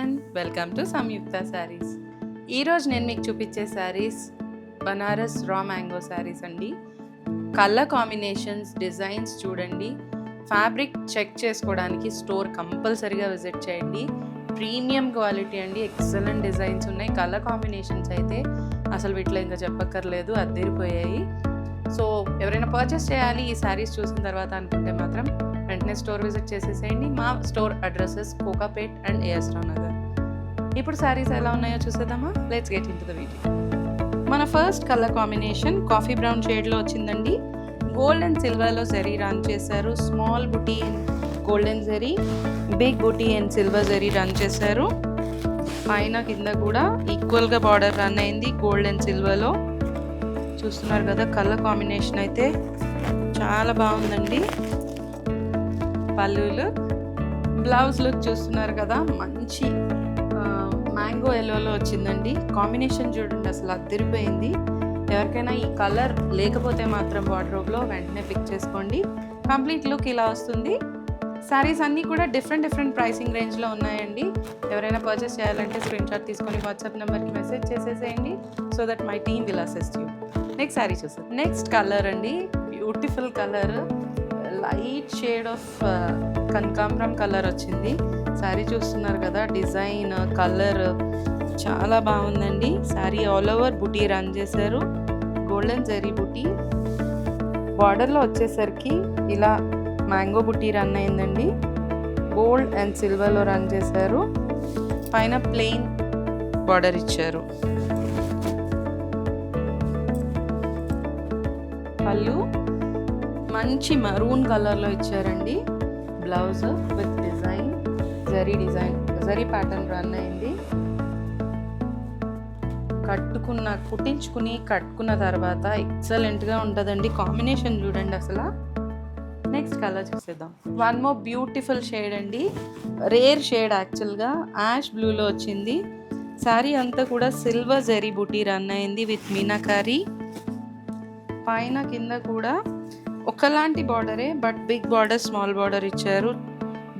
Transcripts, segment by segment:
Everyone, welcome to సంయుక్త శారీస్. ఈరోజు నేను మీకు చూపించే శారీస్ బనారస్ రా మ్యాంగో శారీస్ అండి. కలర్ కాంబినేషన్స్, డిజైన్స్ చూడండి. ఫ్యాబ్రిక్ చెక్ చేసుకోవడానికి స్టోర్ కంపల్సరీగా విజిట్ చేయండి. ప్రీమియం క్వాలిటీ అండి, ఎక్సలెంట్ డిజైన్స్ ఉన్నాయి. కలర్ కాంబినేషన్స్ అయితే అసలు వీటిలో ఇంకా చెప్పక్కర్లేదు, అద్దరిపోయాయి. సో ఎవరైనా పర్చేస్ చేయాలి ఈ శారీస్ చూసిన తర్వాత అనుకుంటే మాత్రం వెంటనే స్టోర్ విజిట్ చేసేసేయండి. మా store addresses Kokapet and AS Rao Nagar. ఇప్పుడు శారీస్ ఎలా ఉన్నాయో చూసేద్దామా? Let's get into the video. మన first colour combination coffee brown షేడ్లో వచ్చిందండి. గోల్డ్ అండ్ సిల్వర్లో జరీ రన్ చేశారు. Small buti and golden zari, big buti and silver zari run చేశారు. పైన కింద కూడా ఈక్వల్గా బార్డర్ రన్ అయింది గోల్డ్ అండ్ సిల్వర్లో. చూస్తున్నారు కదా, కలర్ కాంబినేషన్ అయితే చాలా బాగుందండి. పళ్ళు లుక్, బ్లౌజ్ లుక్ చూస్తున్నారు కదా, మంచి మ్యాంగో ఎల్లోలో వచ్చిందండి. కాంబినేషన్ చూడండి, అసలు అద్దరిపోయింది. ఎవరికైనా ఈ కలర్ లేకపోతే మాత్రం వార్డ్రోబ్లో వెంటనే పిక్ చేసుకోండి. కంప్లీట్ లుక్ ఇలా వస్తుంది. శారీస్ అన్నీ కూడా డిఫరెంట్ ప్రైసింగ్ రేంజ్లో ఉన్నాయండి. ఎవరైనా పర్చేస్ చేయాలంటే స్క్రీన్ షాట్ తీసుకొని వాట్సాప్ నెంబర్కి మెసేజ్ చేసేసేయండి, so that my team will assist you. Next sari చూసారు. నెక్స్ట్ కలర్ అండి, beautiful colour, light shade of కనకాంబరం కలర్ వచ్చింది. శారీ చూస్తున్నారు కదా, డిజైన్, కలర్ చాలా బాగుందండి. శారీ ఆల్ ఓవర్ బుటీ రన్ చేశారు. గోల్డెన్ జరీ బుటీ, బార్డర్లో వచ్చేసరికి ఇలా మ్యాంగో బుటీ రన్ అయిందండి. గోల్డ్ అండ్ సిల్వర్లో రన్ చేశారు. పైన ప్లెయిన్ బార్డర్ ఇచ్చారు. పళ్ళు మంచి మరూన్ కలర్లో ఇచ్చారండి. Blouse with design, zari pattern run అయింది. కుట్టించుకుని కట్టుకున్న తర్వాత ఎక్సలెంట్గా ఉంటుందండి. కాంబినేషన్ చూడండి అసలు. నెక్స్ట్ కలర్ చూసేద్దాం. వన్ మోర్ బ్యూటిఫుల్ షేడ్ అండి, రేర్ షేడ్ యాక్చువల్గా, యాష్ బ్లూలో వచ్చింది. శారీ అంతా కూడా సిల్వర్ జరీ బుటీ రన్ అయింది విత్ మీనాకారీ. పైన కింద కూడా ఒకలాంటి బార్డరే, but big border, small border ఇచ్చారు.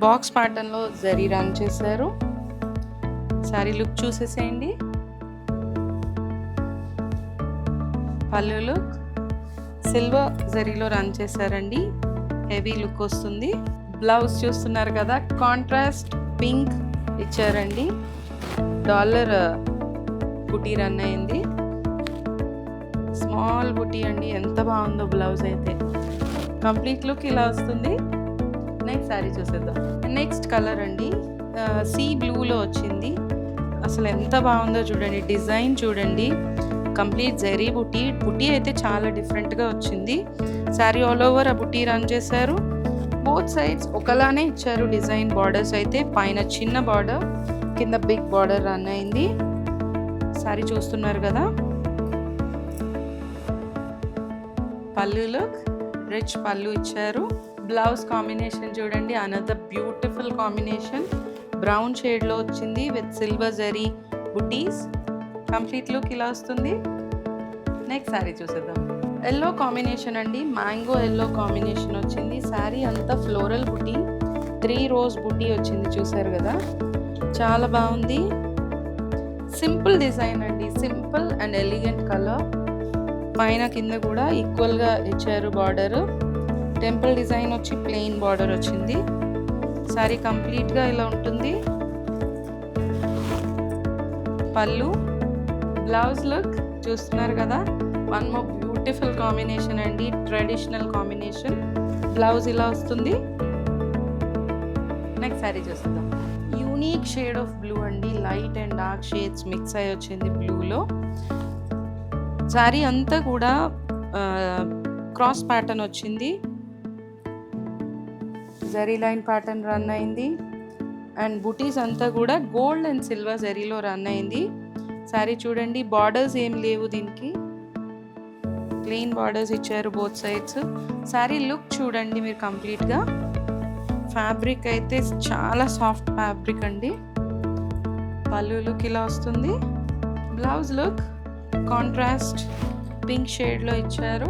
బాక్స్ ప్యాటర్న్లో జరీ రన్ చేశారు. శారీ లుక్ చూసేసేయండి. పళ్ళు లుక్ సిల్వర్ జరీలో రన్ చేశారండి, హెవీ లుక్ వస్తుంది. బ్లౌజ్ చూస్తున్నారు కదా, కాంట్రాస్ట్ పింక్ ఇచ్చారండి. డాలర్ బుటీ రన్ అయింది. స్మాల్ బుటీ అండి, ఎంత బాగుందో బ్లౌజ్ అయితే. కంప్లీట్ లుక్ ఇలా వస్తుంది. నెక్స్ట్ శారీ చూసేద్దాం. నెక్స్ట్ కలర్ అండి, సీ బ్లూలో వచ్చింది. అసలు ఎంత బాగుందో చూడండి, డిజైన్ చూడండి. కంప్లీట్ జరీ బుటీ అయితే చాలా డిఫరెంట్గా వచ్చింది. శారీ ఆల్ ఓవర్ ఆ బుటీ రన్ చేశారు. బోత్ సైడ్స్ ఒకలానే ఇచ్చారు డిజైన్. బార్డర్స్ అయితే పైన చిన్న బార్డర్, కింద బిగ్ బార్డర్ రన్ అయింది. శారీ చూస్తున్నారు కదా. పళ్ళు లుక్, రిచ్ పళ్ళు ఇచ్చారు. బ్లౌజ్ కాంబినేషన్ చూడండి, అనదర్ బ్యూటిఫుల్ కాంబినేషన్. బ్రౌన్ షేడ్లో వచ్చింది with silver zari buttis. Complete look ఇలా వస్తుంది. నెక్స్ట్ శారీ చూసేద్దాం. ఎల్లో కాంబినేషన్ అండి, మ్యాంగో ఎల్లో కాంబినేషన్ వచ్చింది. శారీ అంతా ఫ్లోరల్ బుటీ, 3 రోజ్ బుటీ వచ్చింది. చూసారు కదా, చాలా బాగుంది. సింపుల్ డిజైన్ అండి, సింపుల్ అండ్ ఎలిగెంట్ కలర్. పైన కింద కూడా ఈక్వల్గా ఇచ్చారు బార్డర్. టెంపుల్ డిజైన్ వచ్చి ప్లెయిన్ బార్డర్ వచ్చింది. శారీ కంప్లీట్గా ఇలా ఉంటుంది. పళ్ళు, బ్లౌజ్ లుక్ చూస్తున్నారు కదా. వన్ మోర్ బ్యూటిఫుల్ కాంబినేషన్ అండి, ట్రెడిషనల్ కాంబినేషన్. బ్లౌజ్ ఇలా వస్తుంది. నెక్స్ట్ శారీ చూద్దాం. యూనిక్ షేడ్ ఆఫ్ బ్లూ అండి, light and dark shades mix అయ్యి వచ్చింది బ్లూలో. శారీ అంతా కూడా క్రాస్ ప్యాటర్న్ వచ్చింది. జరీ లైన్ ప్యాటర్న్ రన్ అయింది. అండ్ బుటీస్ అంతా కూడా గోల్డ్ అండ్ సిల్వర్ జరీలో రన్ అయింది. శారీ చూడండి, బార్డర్స్ ఏం లేవు దీనికి, ప్లెయిన్ బార్డర్స్ ఇచ్చారు బోత్ సైడ్స్. శారీ లుక్ చూడండి మీరు కంప్లీట్గా. ఫ్యాబ్రిక్ అయితే చాలా సాఫ్ట్ ఫ్యాబ్రిక్ అండి. పళ్ళు లుక్ ఇలా వస్తుంది. బ్లౌజ్ లుక్ కాంట్రాస్ట్ పింక్ షేడ్లో ఇచ్చారు.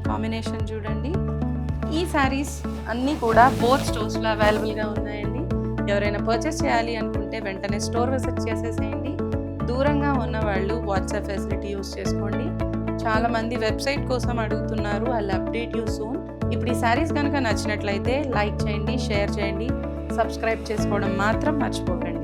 కాంబినేషన్ చూడండి. ఈ శారీస్ అన్నీ కూడా బోత్ స్టోర్స్లో అవైలబుల్గా ఉన్నాయండి. ఎవరైనా పర్చేస్ చేయాలి అనుకుంటే వెంటనే స్టోర్ విజిట్ చేసేసేయండి. దూరంగా ఉన్న వాళ్ళు వాట్సాప్ ఫెసిలిటీ యూస్ చేసుకోండి. చాలామంది వెబ్సైట్ కోసం అడుగుతున్నారు. I'll update you soon. ఇప్పుడు ఈ శారీస్ కనుక నచ్చినట్లయితే లైక్ చేయండి, షేర్ చేయండి, సబ్స్క్రైబ్ చేసుకోవడం మాత్రం మర్చిపోకండి.